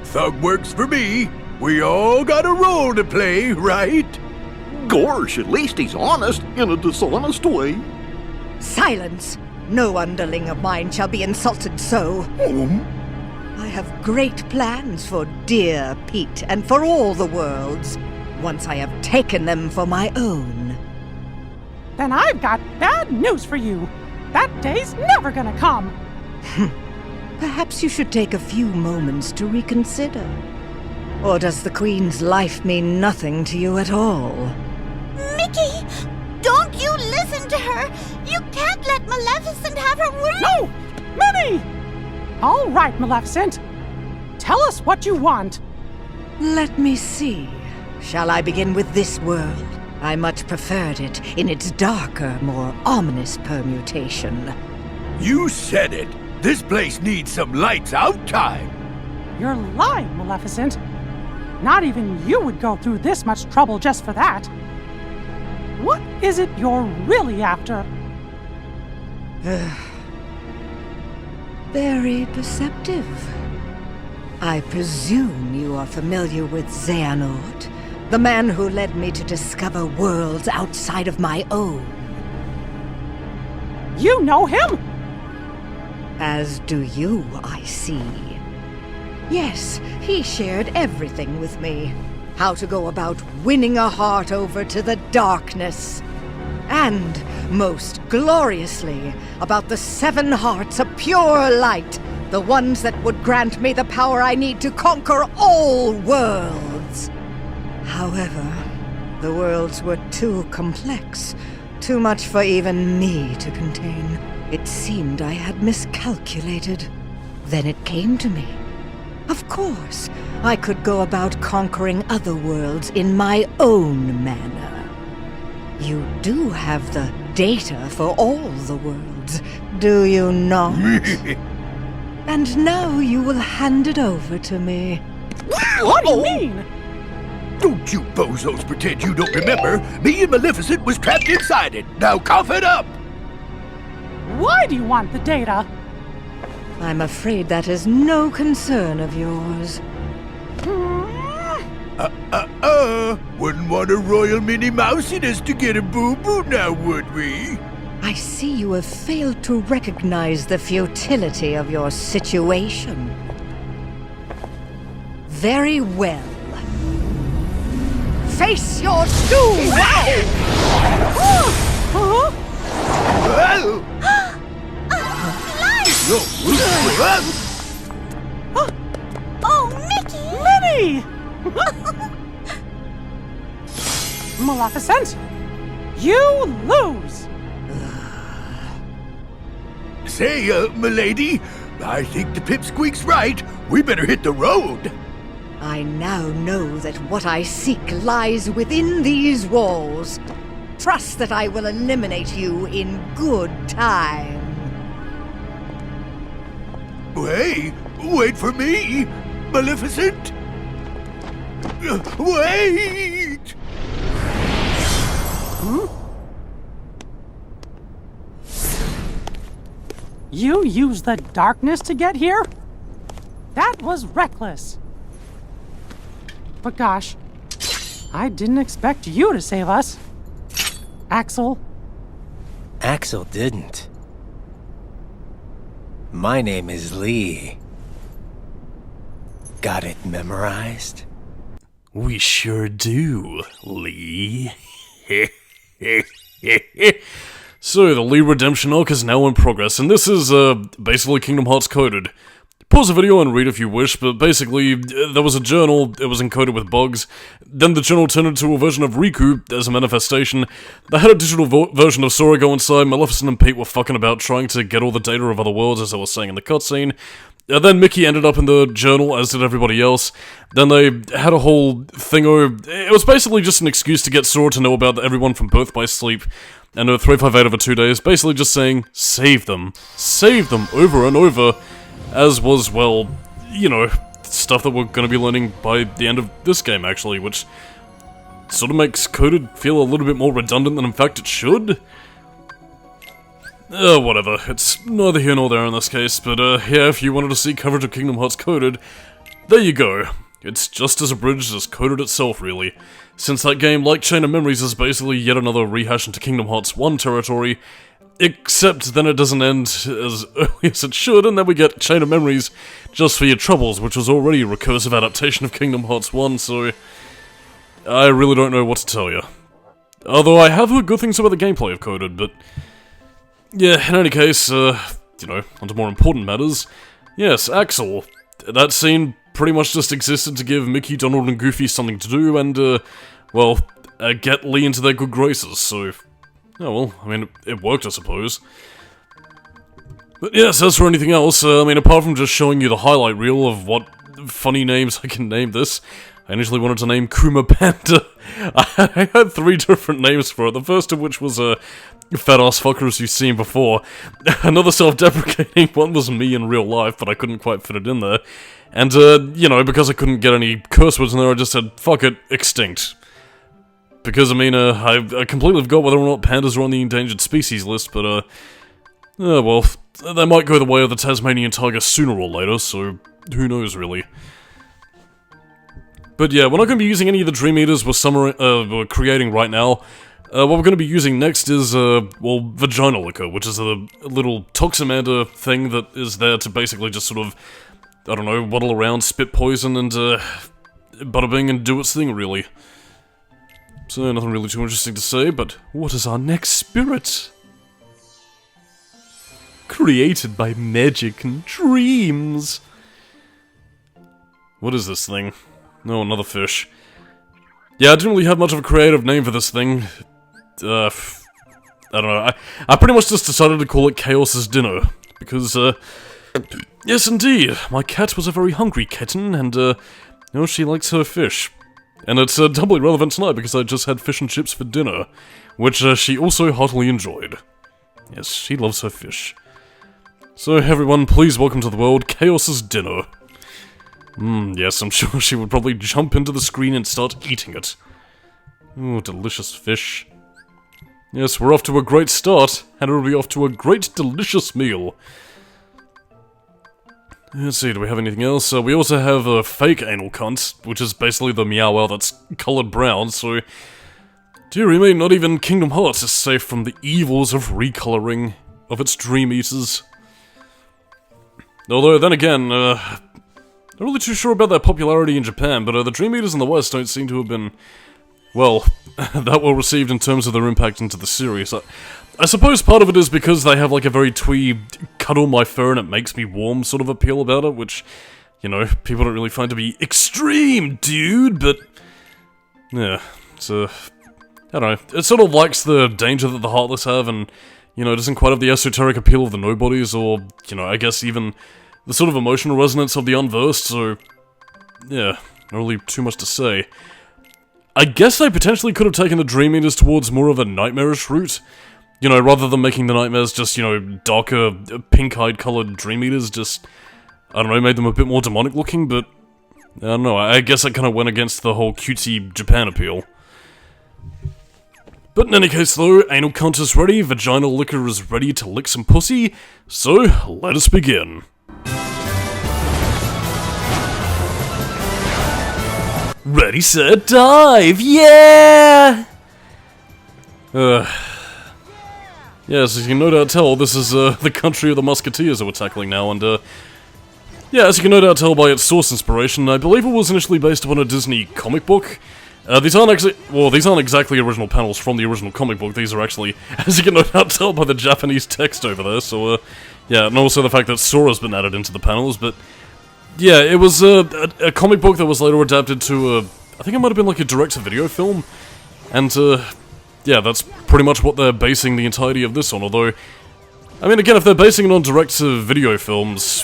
Thug works for me. We all got a role to play, right? Gosh, at least he's honest in a dishonest way. Silence! No underling of mine shall be insulted so. I have great plans for dear Pete and for all the worlds, once I have taken them for my own. Then I've got bad news for you. That day's never gonna come. Perhaps you should take a few moments to reconsider. Or does the Queen's life mean nothing to you at all? Mickey! Don't you listen to her! You can't let Maleficent have her way! No! Minnie! All right, Maleficent. Tell us what you want. Let me see. Shall I begin with this world? I much preferred it in its darker, more ominous permutation. You said it. This place needs some lights out time. You're lying, Maleficent. Not even you would go through this much trouble just for that. What is it you're really after? Very perceptive. I presume you are familiar with Xehanort, the man who led me to discover worlds outside of my own. You know him? As do you, I see. Yes, he shared everything with me. How to go about winning a heart over to the darkness. And, most gloriously, about the 7 hearts of pure light, the ones that would grant me the power I need to conquer all worlds. However, the worlds were too complex, too much for even me to contain. It seemed I had miscalculated. Then it came to me. Of course, I could go about conquering other worlds in my own manner. You do have the data for all the worlds, do you not? And now you will hand it over to me. What do you mean? Don't you bozos pretend you don't remember. Me and Maleficent was trapped inside it. Now cough it up. Why do you want the data? I'm afraid that is no concern of yours. Wouldn't want a royal Minnie Mousiness to get a boo-boo now, would we? I see you have failed to recognize the futility of your situation. Very well. Face your doom! Oh, Mickey! Minnie! Maleficent, you lose! Say, milady, I think the pipsqueak's right. We better hit the road. I now know that what I seek lies within these walls. Trust that I will eliminate you in good time. Hey, wait for me, Maleficent. Wait! You used the darkness to get here? That was reckless. But gosh, I didn't expect you to save us. Axel. Axel didn't. My name is Lee. Got it memorized? We sure do, Lee. So, the Lee Redemption arc is now in progress, and this is, basically Kingdom Hearts coded. Pause the video and read if you wish, but basically, there was a journal, it was encoded with bugs, then the journal turned into a version of Riku as a manifestation, they had a digital version of Sora go inside, Maleficent and Pete were fucking about trying to get all the data of other worlds as I was saying in the cutscene, then Mickey ended up in the journal, as did everybody else, then they had a whole thingo, it was basically just an excuse to get Sora to know about everyone from Birth by Sleep, and 358 over 2 days, basically just saying, save them over and over, as was, well, you know, stuff that we're going to be learning by the end of this game, actually, which sort of makes coded feel a little bit more redundant than in fact it should. Whatever, it's neither here nor there in this case, but yeah, if you wanted to see coverage of Kingdom Hearts Coded, there you go. It's just as abridged as Coded itself, really. Since that game, like Chain of Memories, is basically yet another rehash into Kingdom Hearts 1 territory, except then it doesn't end as early as it should, and then we get Chain of Memories Just for Your Troubles, which was already a recursive adaptation of Kingdom Hearts 1, so I really don't know what to tell you. Although I have heard good things about the gameplay of Coded, but yeah, in any case, you know, onto more important matters. Yes, Axel. That scene pretty much just existed to give Mickey, Donald, and Goofy something to do, and, well, get Lee into their good graces, so... Oh, well, I mean, it worked, I suppose. But yes, as for anything else, I mean, apart from just showing you the highlight reel of what funny names I can name this, I initially wanted to name Kuma Panda. I had 3 different names for it, the first of which was, fat-ass fuckers you've seen before. Another self-deprecating one was me in real life, but I couldn't quite fit it in there. And, you know, because I couldn't get any curse words in there, I just said, fuck it, extinct. Because, I mean, I completely forgot whether or not pandas are on the endangered species list, but, well, they might go the way of the Tasmanian tiger sooner or later, so who knows, really. But yeah, we're not going to be using any of the Dream Eaters we're creating right now. What we're going to be using next is, well, Vagina Liquor, which is a little Toximander thing that is there to basically just sort of, I don't know, waddle around, spit poison, and, bada bing and do its thing, really. So, nothing really too interesting to say, but what is our next spirit? Created by magic and dreams. What is this thing? No, another fish. Yeah, I didn't really have much of a creative name for this thing. I don't know, I pretty much just decided to call it Chaos's Dinner, because, yes indeed, my cat was a very hungry kitten, and, you know, she likes her fish. And it's doubly relevant tonight because I just had fish and chips for dinner, which she also heartily enjoyed. Yes, she loves her fish. So everyone, please welcome to the world, Chaos's Dinner. Yes, I'm sure she would probably jump into the screen and start eating it. Ooh, delicious fish. Yes, we're off to a great start, and it'll be off to a great, delicious meal. Let's see, do we have anything else? We also have a fake anal cunt, which is basically the Meow Wow that's coloured brown, so... Dearie me, not even Kingdom Hearts is safe from the evils of recolouring of its Dream Eaters. Although, then again, not really too sure about their popularity in Japan, but the Dream Eaters in the West don't seem to have been, well, that well received in terms of their impact into the series. I suppose part of it is because they have like a very twee, cuddle my fur and it makes me warm sort of appeal about it, which, you know, people don't really find to be extreme, dude, but, yeah, it's, I don't know, it sort of likes the danger that the Heartless have and, you know, doesn't quite have the esoteric appeal of the Nobodies, or, you know, I guess even the sort of emotional resonance of the Unversed, so, yeah, not really too much to say. I guess they potentially could have taken the Dream Eaters towards more of a nightmarish route. You know, rather than making the nightmares just, you know, darker, pink-eyed coloured Dream Eaters, just, I don't know, made them a bit more demonic looking, but, I don't know, I guess that kind of went against the whole cutesy Japan appeal. But in any case though, anal cunt is ready, vaginal liquor is ready to lick some pussy, so let us begin. Ready, set, dive, yeah! Yes, as you can no doubt tell, this is, the country of the Muskateers that we're tackling now, and, yeah, as you can no doubt tell by its source inspiration, I believe it was initially based upon a Disney comic book. These aren't exactly original panels from the original comic book, these are actually, as you can no doubt tell by the Japanese text over there, so, yeah, and also the fact that Sora's been added into the panels, but, yeah, it was, a comic book that was later adapted to, I think it might have been like a direct-to-video film, and, yeah, that's pretty much what they're basing the entirety of this on, although, I mean, again, if they're basing it on direct-to-video films,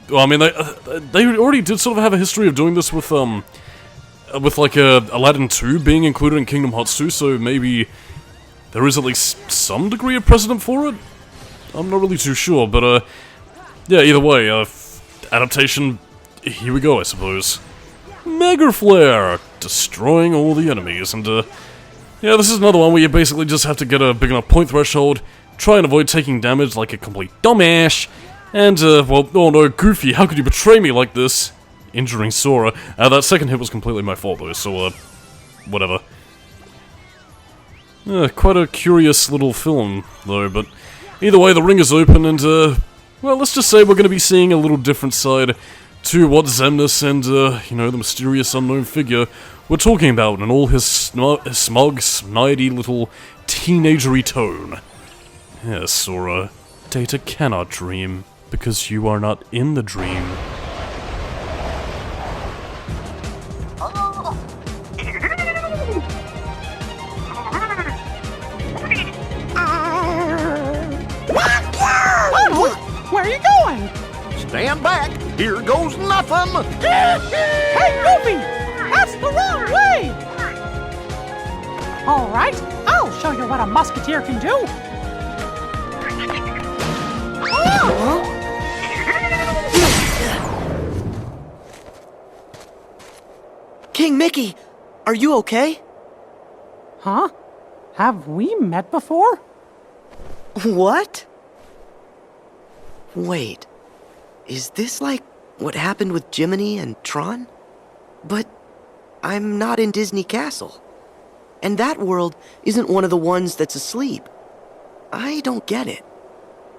well, I mean, they already did sort of have a history of doing this with like, Aladdin 2 being included in Kingdom Hearts 2, so maybe there is at least some degree of precedent for it? I'm not really too sure, but, yeah, either way, adaptation, here we go, I suppose. Mega Flare! Destroying all the enemies, and, yeah, this is another one where you basically just have to get a big enough point threshold, try and avoid taking damage like a complete dumbass. And, well, oh no, Goofy, how could you betray me like this? Injuring Sora. That second hit was completely my fault though, so, whatever. Quite a curious little film, though, but either way, the ring is open and, well, let's just say we're going to be seeing a little different side to what Xemnas and, you know, the mysterious unknown figure were talking about in all his smug, snidey little teenagery tone. Yes, Sora, Data cannot dream, because you are not in the dream. Where are you going? Stand back. Here goes nothing. Hey, Goofy! That's the wrong way! Alright, I'll show you what a musketeer can do. King Mickey, are you okay? Huh? Have we met before? What? Wait, is this like what happened with Jiminy and Tron? But I'm not in Disney Castle. And that world isn't one of the ones that's asleep. I don't get it.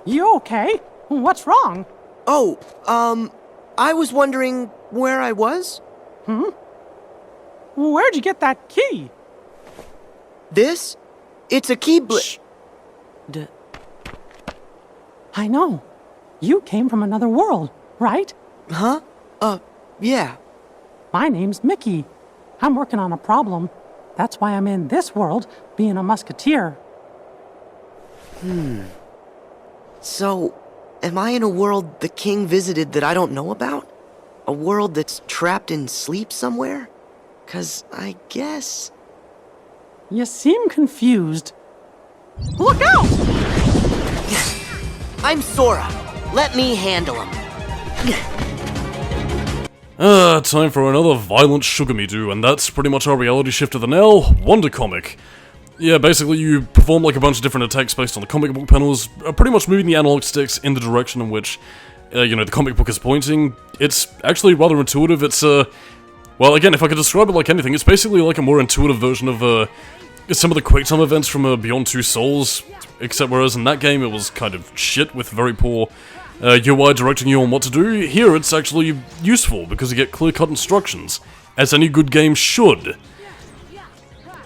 You okay? What's wrong? Oh, I was wondering where I was? Where'd you get that key? This? It's a key I know. You came from another world, right? Huh? Yeah. My name's Mickey. I'm working on a problem. That's why I'm in this world, being a musketeer. So, am I in a world the king visited that I don't know about? A world that's trapped in sleep somewhere? 'Cause I guess... You seem confused. Look out! I'm Sora. Let me handle him. Time for another violent sugar-me-doo, and that's pretty much our reality shift of the now, Wonder Comic. Yeah, basically you perform like a bunch of different attacks based on the comic book panels, pretty much moving the analog sticks in the direction in which, you know, the comic book is pointing. It's actually rather intuitive. It's, well, again, if I could describe it like anything, it's basically like a more intuitive version of, some of the QuakeTime events from Beyond Two Souls, except whereas in that game it was kind of shit with very poor UI directing you on what to do, here it's actually useful because you get clear-cut instructions, as any good game should.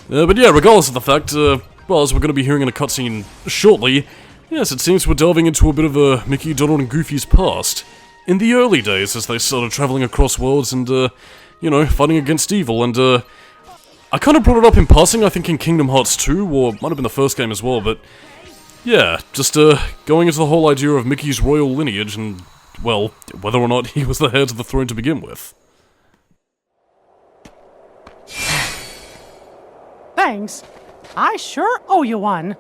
But yeah, regardless of the fact, well, as we're going to be hearing in a cutscene shortly, yes, it seems we're delving into a bit of Mickey, Donald, and Goofy's past. In the early days, as they started traveling across worlds and, you know, fighting against evil, and, I kind of brought it up in passing, I think in Kingdom Hearts 2, or it might have been the first game as well, but yeah, just, going into the whole idea of Mickey's royal lineage and, well, whether or not he was the heir to the throne to begin with. Thanks. I sure owe you one.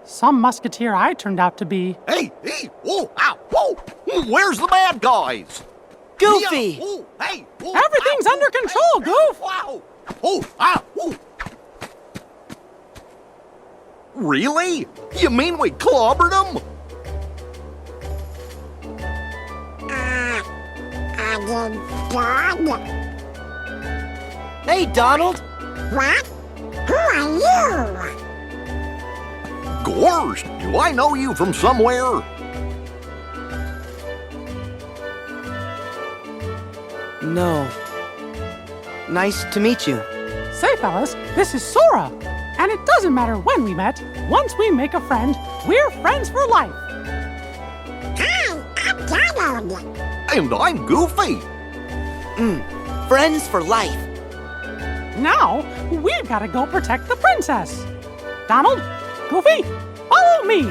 Some musketeer I turned out to be. Hey, whoa, ow, whoa! Where's the bad guys? Goofy! Yeah, whoa, hey, whoa, Everything's ow, under hey, control, hey, Goof! Wow! Oh, ah, whoa! Really? You mean we clobbered them? Hey, Donald! What? Who are you? Gorsh, do I know you from somewhere? No. Nice to meet you. Say, fellas, this is Sora. And it doesn't matter when we met. Once we make a friend, we're friends for life. Hi, I'm Donald. And I'm Goofy. Friends for life. Now, we've got to go protect the princess. Donald, Goofy, follow me.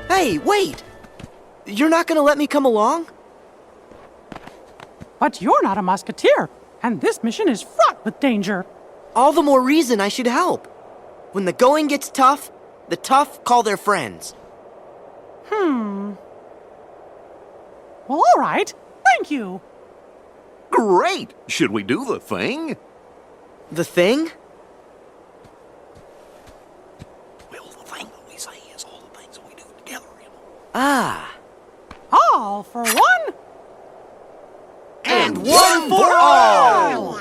Hey, wait! You're not gonna let me come along? But you're not a musketeer, and this mission is fraught with danger. All the more reason I should help. When the going gets tough, the tough call their friends. Well, all right. Thank you. Great! Should we do the thing? The thing? Ah. All for one. And one for all!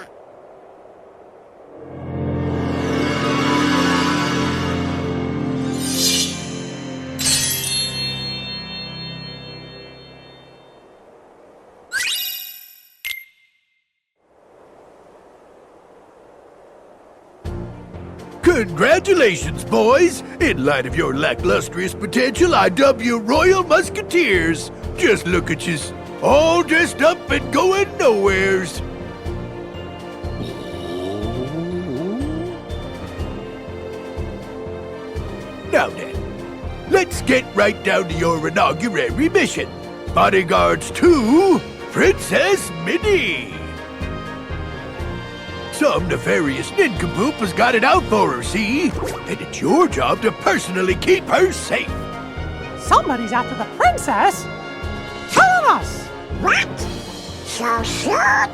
Congratulations, boys! In light of your lacklustrous potential, I dub you Royal Muskateers. Just look at yous, all dressed up and going nowheres. Now then, let's get right down to your inaugural mission. Bodyguards to Princess Minnie. Some nefarious nincompoop has got it out for her, see? And it's your job to personally keep her safe. Somebody's after the princess. Tell us. What? So soon?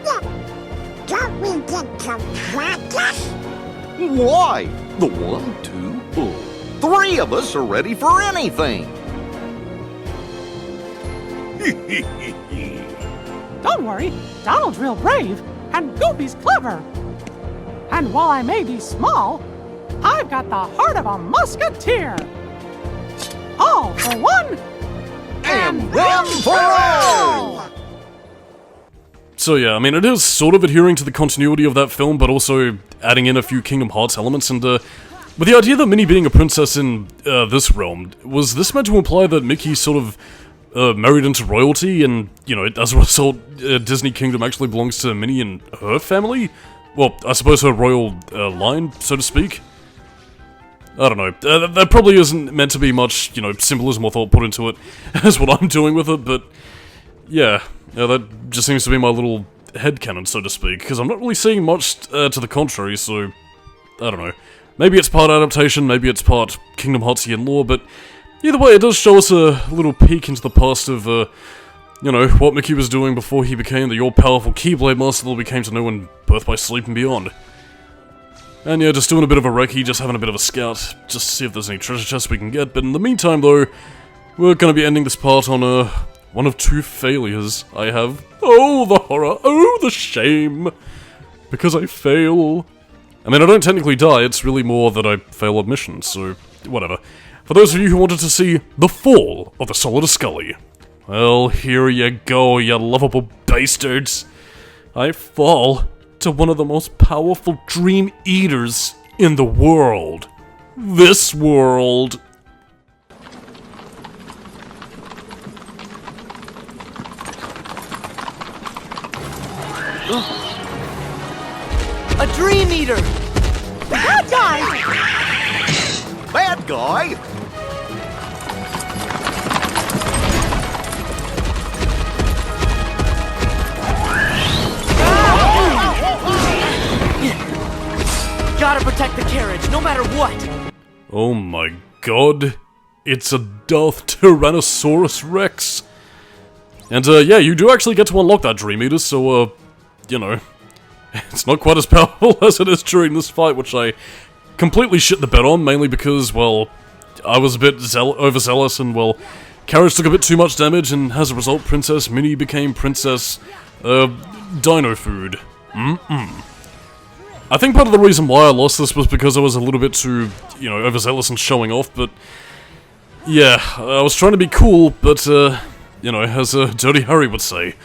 Don't we get to practice? Why? The 1, 2, 3 of us are ready for anything. Don't worry, Donald's real brave, and Goofy's clever. And while I may be small, I've got the heart of a musketeer. All for one, And one for all! So yeah, I mean, it is sort of adhering to the continuity of that film, but also adding in a few Kingdom Hearts elements, and with the idea that Minnie being a princess in this realm, was this meant to imply that Mickey sort of married into royalty, and, you know, as a result, Disney Kingdom actually belongs to Minnie and her family? Well, I suppose her royal line, so to speak? I don't know. That probably isn't meant to be much, you know, symbolism or thought put into it, as what I'm doing with it, but yeah, that just seems to be my little headcanon, so to speak, because I'm not really seeing much to the contrary, so I don't know. Maybe it's part adaptation, maybe it's part Kingdom Heartsian lore, but either way, it does show us a little peek into the past of, you know, what Mickey was doing before he became the all-powerful Keyblade Master that we came to know in Birth by Sleep and beyond. And yeah, just doing a bit of a recce, just having a bit of a scout, just to see if there's any treasure chests we can get, but in the meantime, though, we're gonna be ending this part on, one of 2 failures I have. Oh, the horror! Oh, the shame! Because I fail. I mean, I don't technically die, it's really more that I fail at missions, so whatever. For those of you who wanted to see the fall of the Solidus-Skully, well, here you go, you lovable bastards. I fall to one of the most powerful dream eaters in the world. This world. A dream eater! bad guy. Bad guy? Gotta protect the carriage, no matter what! Oh my god. It's a Darth Tyrannosaurus Rex. And yeah, you do actually get to unlock that Dream Eater, so you know, it's not quite as powerful as it is during this fight, which I completely shit the bed on, mainly because, well, I was a bit overzealous and, well, Carriage took a bit too much damage, and as a result, Princess Minnie became Princess, Dino Food. I think part of the reason why I lost this was because I was a little bit too, you know, overzealous and showing off, but yeah, I was trying to be cool, but, you know, as Dirty Harry would say,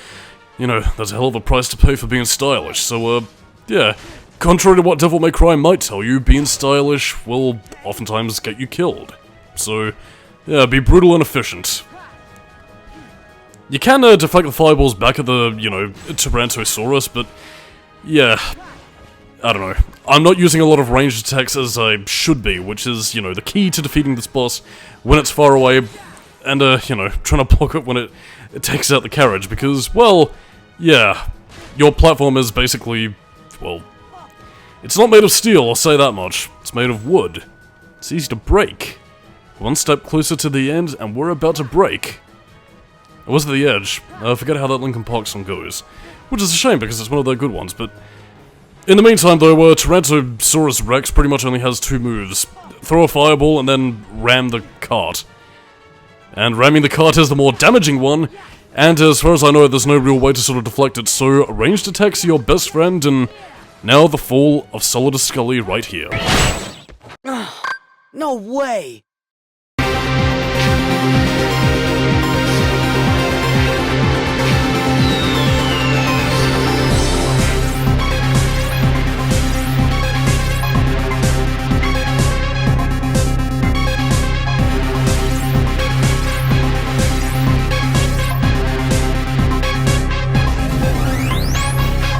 you know, there's a hell of a price to pay for being stylish, so, yeah, contrary to what Devil May Cry might tell you, being stylish will oftentimes get you killed. So, yeah, be brutal and efficient. You can, deflect the fireballs back at the, you know, Tyrannosaurus, but, yeah, I don't know. I'm not using a lot of ranged attacks as I should be, which is, you know, the key to defeating this boss when it's far away, and, you know, trying to block it when it takes out the carriage, because, well, yeah, your platform is basically, well, it's not made of steel, I'll say that much. It's made of wood. It's easy to break. One step closer to the end, and we're about to break. I was at the edge. I forget how that Linkin Park song goes. Which is a shame, because it's one of their good ones, but in the meantime, though, Tyrannosaurus Rex pretty much only has 2 moves. Throw a fireball and then ram the cart. And ramming the cart is the more damaging one, and as far as I know, there's no real way to sort of deflect it, so ranged attacks are your best friend, and now the fall of Solidus-Skully right here. No way!